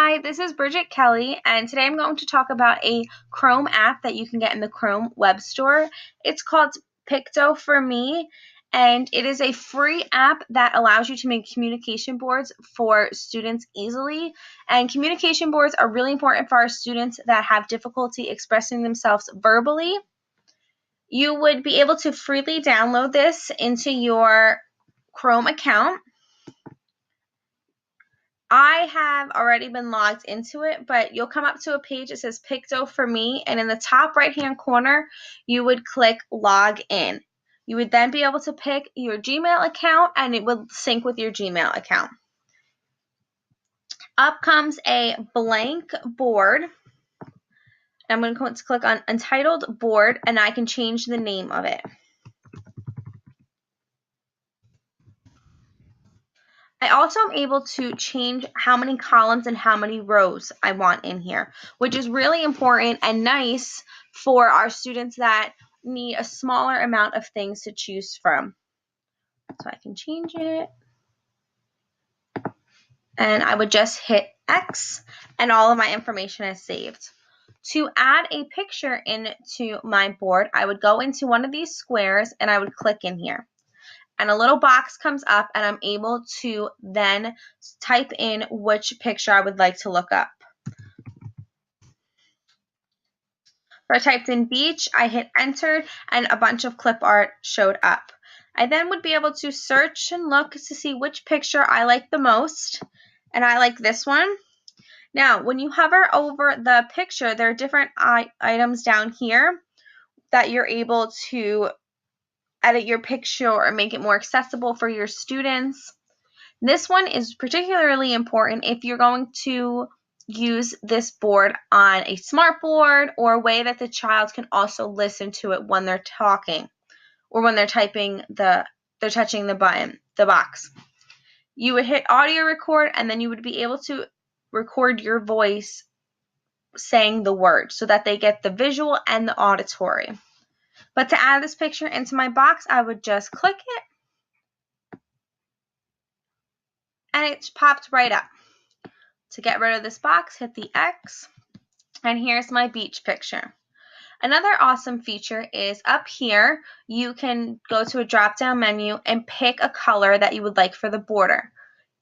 Hi, this is Bridget Kelly, and today I'm going to talk about a Chrome app that you can get in the Chrome Web Store. It's called Picto4me, and it is a free app that allows you to make communication boards for students easily. And communication boards are really important for our students that have difficulty expressing themselves verbally. You would be able to freely download this into your Chrome account. I have already been logged into it, but you'll come up to a page that says Picto4me, and in the top right-hand corner, you would click Log In. You would then be able to pick your Gmail account, and it would sync with your Gmail account. Up comes a blank board. I'm going to click on Untitled Board, and I can change the name of it. I also am able to change how many columns and how many rows I want in here, which is really important and nice for our students that need a smaller amount of things to choose from. So I can change it. And I would just hit X, and all of my information is saved. To add a picture into my board, I would go into one of these squares and I would click in here. And a little box comes up, and I'm able to then type in which picture I would like to look up. So I typed in beach, I hit enter, and a bunch of clip art showed up. I then would be able to search and look to see which picture I like the most, and I like this one. Now, when you hover over the picture, there are different items down here that you're able to edit your picture or make it more accessible for your students. This one is particularly important if you're going to use this board on a smart board or a way that the child can also listen to it when they're talking or when they're touching the button, the box. You would hit audio record, and then you would be able to record your voice saying the word so that they get the visual and the auditory. But to add this picture into my box, I would just click it, and it popped right up. To get rid of this box, hit the X, and here's my beach picture. Another awesome feature is up here, you can go to a drop-down menu and pick a color that you would like for the border.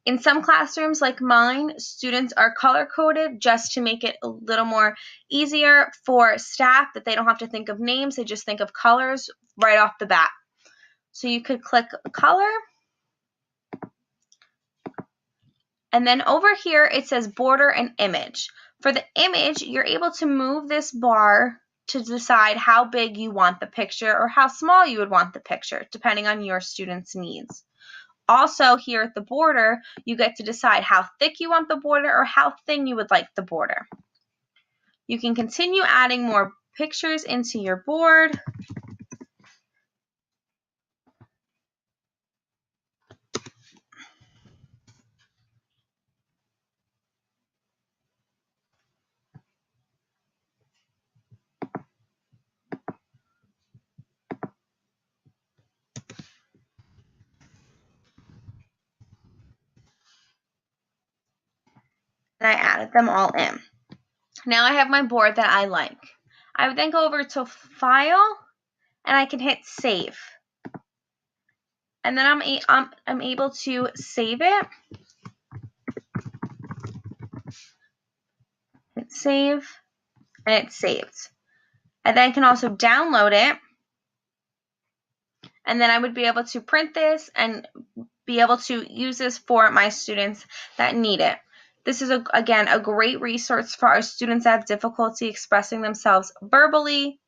In some classrooms like mine, students are color-coded just to make it a little more easier for staff that they don't have to think of names, they just think of colors right off the bat. So you could click color, and then over here it says border and image. For the image, you're able to move this bar to decide how big you want the picture or how small you would want the picture, depending on your student's needs. Also, here at the border, you get to decide how thick you want the border or how thin you would like the border. You can continue adding more pictures into your board. And I added them all in. Now I have my board that I like. I would then go over to File, and I can hit Save. And then I'm able to save it. Hit Save, and it's saved. I then can also download it, and then I would be able to print this and be able to use this for my students that need it. This is, again, a great resource for our students that have difficulty expressing themselves verbally